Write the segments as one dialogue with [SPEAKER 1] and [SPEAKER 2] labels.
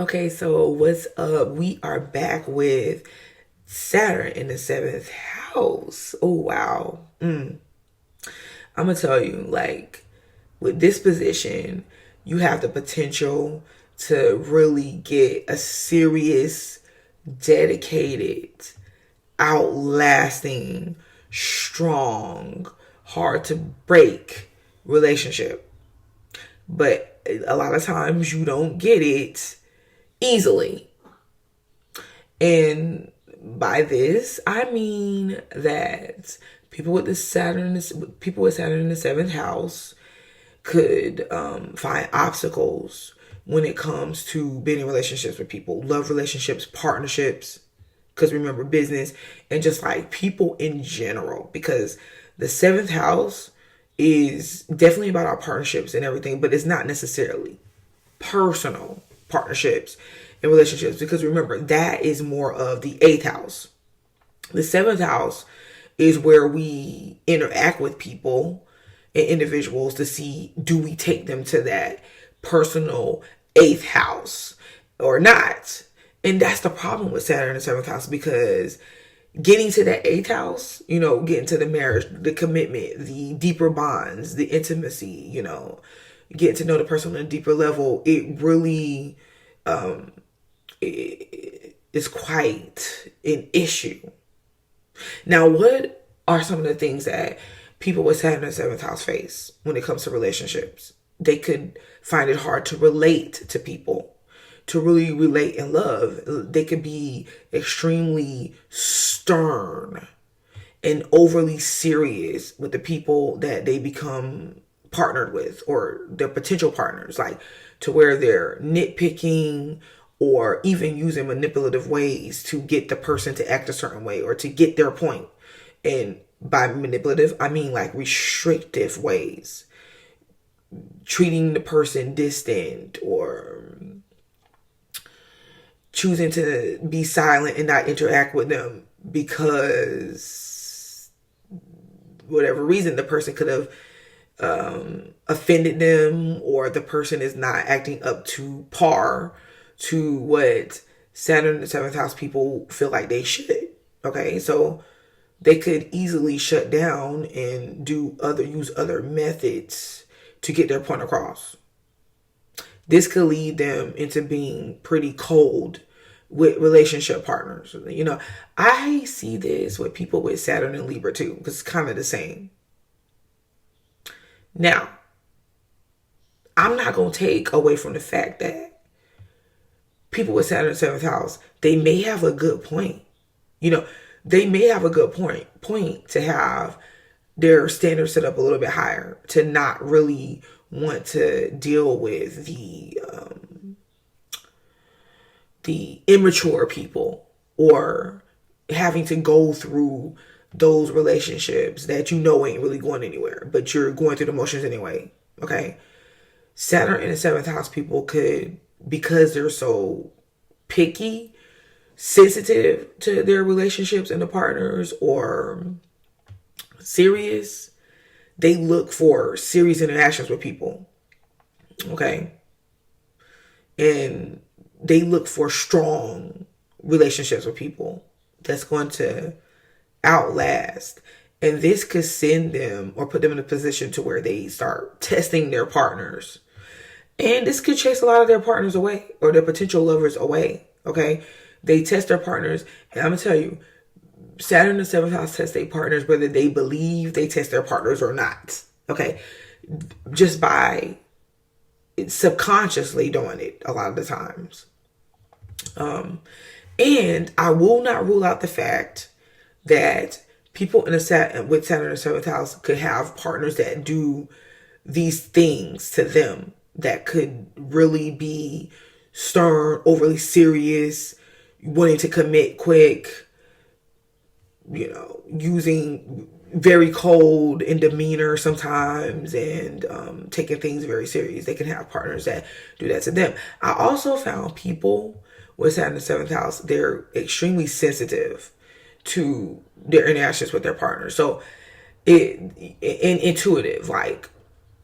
[SPEAKER 1] Okay, so what's up? We are back with Saturn in the seventh house. Oh, wow. I'm gonna tell you, like, with this position, you have the potential to really get a serious, dedicated, outlasting, strong, hard to break relationship. But a lot of times you don't get it easily. And by this, I mean that people with Saturn in the seventh house could find obstacles when it comes to being in relationships with people, love relationships, partnerships. Because remember, business and just like people in general. Because the seventh house is definitely about our partnerships and everything, but it's not necessarily personal partnerships and relationships, because remember that is more of the eighth house. The seventh house is where we interact with people and individuals to see, do we take them to that personal eighth house or not. And that's the problem with Saturn in the seventh house, because getting to that eighth house, getting to the marriage, the commitment, the deeper bonds, the intimacy, getting to know the person on a deeper level, it really is quite an issue. Now, what are some of the things that people with Saturn in the seventh house face when it comes to relationships? They could find it hard to relate to people, to really relate in love. They could be extremely stern and overly serious with the people that they become partnered with or their potential partners, like to where they're nitpicking or even using manipulative ways to get the person to act a certain way or to get their point. And by manipulative, I mean like restrictive ways, treating the person distant or choosing to be silent and not interact with them because whatever reason the person could have offended them, or the person is not acting up to par to what Saturn in the seventh house people feel like they should. Okay, so they could easily shut down and use other methods to get their point across. This could lead them into being pretty cold with relationship partners. I see this with people with Saturn and Libra too, because it's kind of the same. Now, I'm not going to take away from the fact that people with Saturn in the seventh house, they may have a good point. They may have a good point to have their standards set up a little bit higher, to not really want to deal with the immature people, or having to go through those relationships that ain't really going anywhere, but you're going through the motions anyway. Okay. Saturn in the seventh house people could, because they're so picky, sensitive to their relationships and the partners, or serious, they look for serious interactions with people. Okay. And they look for strong relationships with people that's going to outlast. And this could send them or put them in a position to where they start testing their partners. And this could chase a lot of their partners away, or their potential lovers away. Okay. They test their partners. And I'm going to tell you, Saturn in the seventh house tests their partners whether they believe they test their partners or not. Okay. Just by subconsciously doing it a lot of the times. And I will not rule out the fact that people with Saturn in the seventh house could have partners that do these things to them that could really be stern, overly serious, wanting to commit quick, using very cold in demeanor sometimes, and taking things very serious. They can have partners that do that to them. I also found people with Saturn in the seventh house, they're extremely sensitive to their interactions with their partners. So and intuitive, like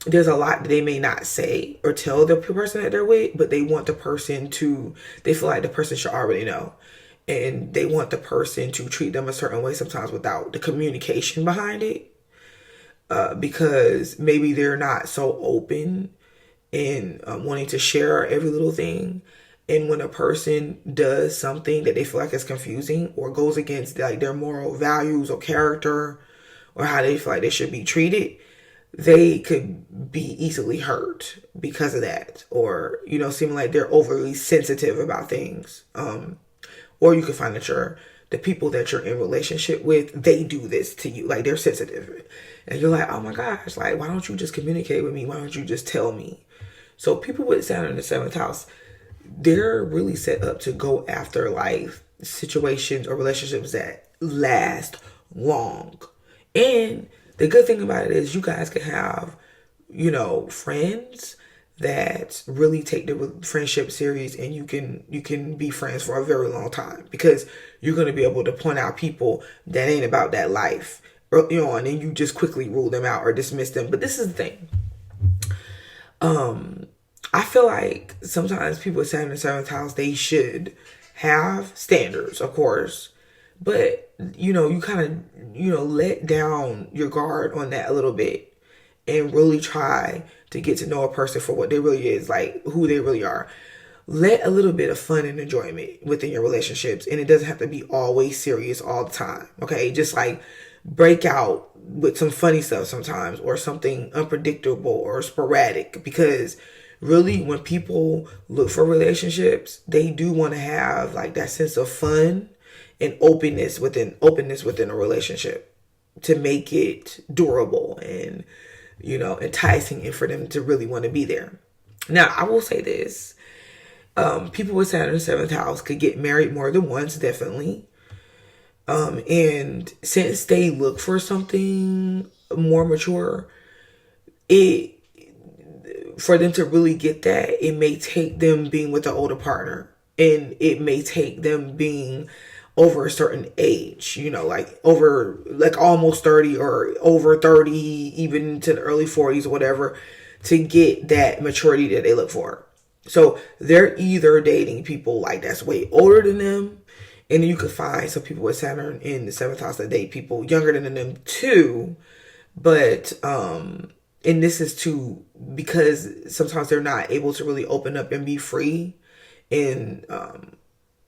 [SPEAKER 1] there's a lot that they may not say or tell the person that they're with, but they want the person to, they feel like the person should already know. And they want the person to treat them a certain way sometimes without the communication behind it. Because maybe they're not so open and wanting to share every little thing. And when a person does something that they feel like is confusing or goes against like their moral values or character or how they feel like they should be treated, they could be easily hurt because of that, or seeming like they're overly sensitive about things. Or you could find that the people that you're in relationship with, they do this to you, like they're sensitive, and you're like, oh my gosh, like why don't you just communicate with me? Why don't you just tell me? So people with Saturn in the 7th house, they're really set up to go after life situations or relationships that last long. And the good thing about it is you guys can have, friends that really take the friendship serious, and you can be friends for a very long time, because you're going to be able to point out people that ain't about that life early on, and you just quickly rule them out or dismiss them. But this is the thing. I feel like sometimes people with Saturn in the 7th house, they should have standards, of course, but you kind of let down your guard on that a little bit and really try to get to know a person for what they really is, like who they really are. Let a little bit of fun and enjoyment within your relationships, and it doesn't have to be always serious all the time. Okay, just like break out with some funny stuff sometimes, or something unpredictable or sporadic, because really when people look for relationships, they do want to have like that sense of fun and openness within a relationship to make it durable and enticing, and for them to really want to be there. Now, I will say this. People with Saturn in the 7th house could get married more than once, definitely. And since they look for something more mature, for them to really get that, it may take them being with an older partner, and it may take them being over a certain age, like over like almost 30 or over 30, even to the early 40s or whatever, to get that maturity that they look for. So they're either dating people like that's way older than them, and then you could find some people with Saturn in the 7th house that date people younger than them too. But and this is too because sometimes they're not able to really open up and be free and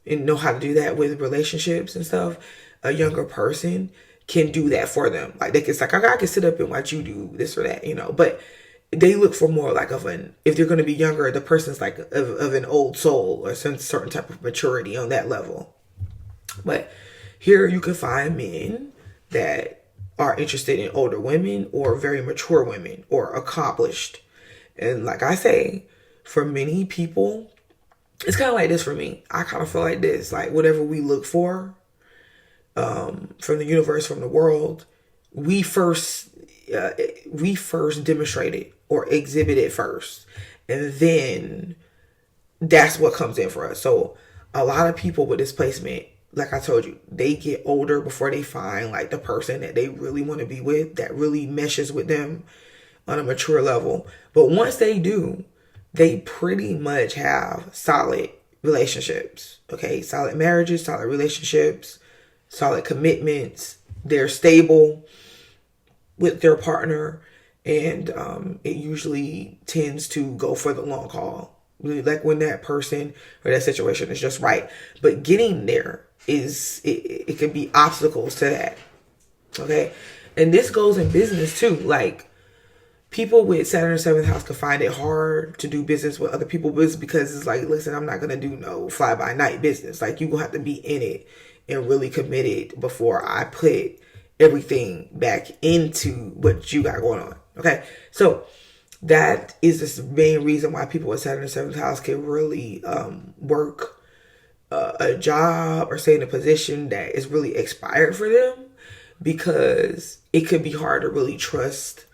[SPEAKER 1] know how to do that with relationships and stuff. A younger person can do that for them. Like they can, it's like, I can sit up and watch you do this or that, but they look for more like if they're going to be younger, the person's like of an old soul or some certain type of maturity on that level. But here you can find men that are interested in older women or very mature women or accomplished. And like I say, for many people, it's kind of like this for me. I kind of feel like this, like whatever we look for from the universe, from the world, we first demonstrate it or exhibit it first, and then that's what comes in for us. So a lot of people with displacement, like I told you, they get older before they find like the person that they really want to be with, that really meshes with them on a mature level. But once they do, they pretty much have solid relationships. Okay, solid marriages, solid relationships, solid commitments. They're stable with their partner, and it usually tends to go for the long haul. Like when that person or that situation is just right. But getting there it can be obstacles to that. Okay, and this goes in business too. Like people with Saturn in 7th house can find it hard to do business with other people because it's like, listen, I'm not gonna do no fly by night business. Like you gonna have to be in it and really committed before I put everything back into what you got going on. Okay, so that is the main reason why people with Saturn in 7th house can really work a job or stay in a position that is really expired for them, because it could be hard to really trust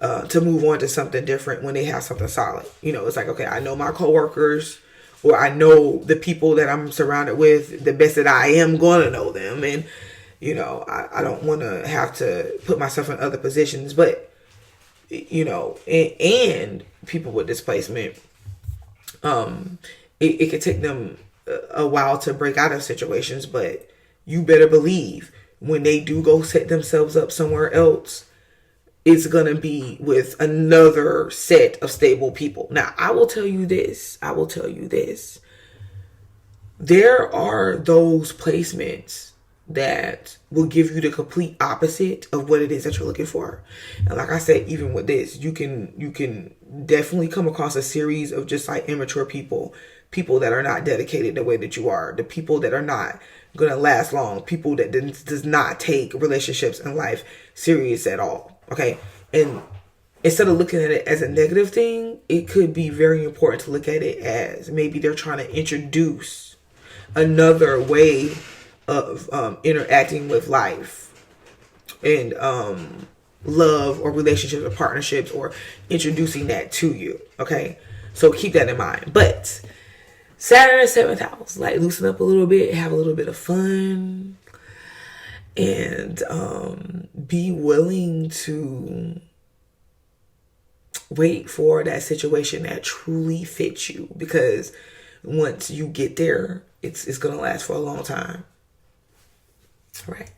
[SPEAKER 1] to move on to something different when they have something solid. It's like, okay, I know my coworkers, or I know the people that I'm surrounded with the best that I am going to know them. And, I don't want to have to put myself in other positions. But you know, and people with displacement, it could take them a while to break out of situations, but you better believe when they do go set themselves up somewhere else, it's gonna be with another set of stable people. Now, I will tell you this. There are those placements that will give you the complete opposite of what it is that you're looking for. And like I said, even with this, you can definitely come across a series of just like immature people that are not dedicated the way that you are, the people that are not gonna last long, people that does not take relationships and life serious at all. Okay, and instead of looking at it as a negative thing, it could be very important to look at it as maybe they're trying to introduce another way of interacting with life and love or relationships or partnerships, or introducing that to you. Okay, so keep that in mind. But Saturn in 7th house, like loosen up a little bit, have a little bit of fun, and be willing to wait for that situation that truly fits you, because once you get there, it's gonna last for a long time. All right.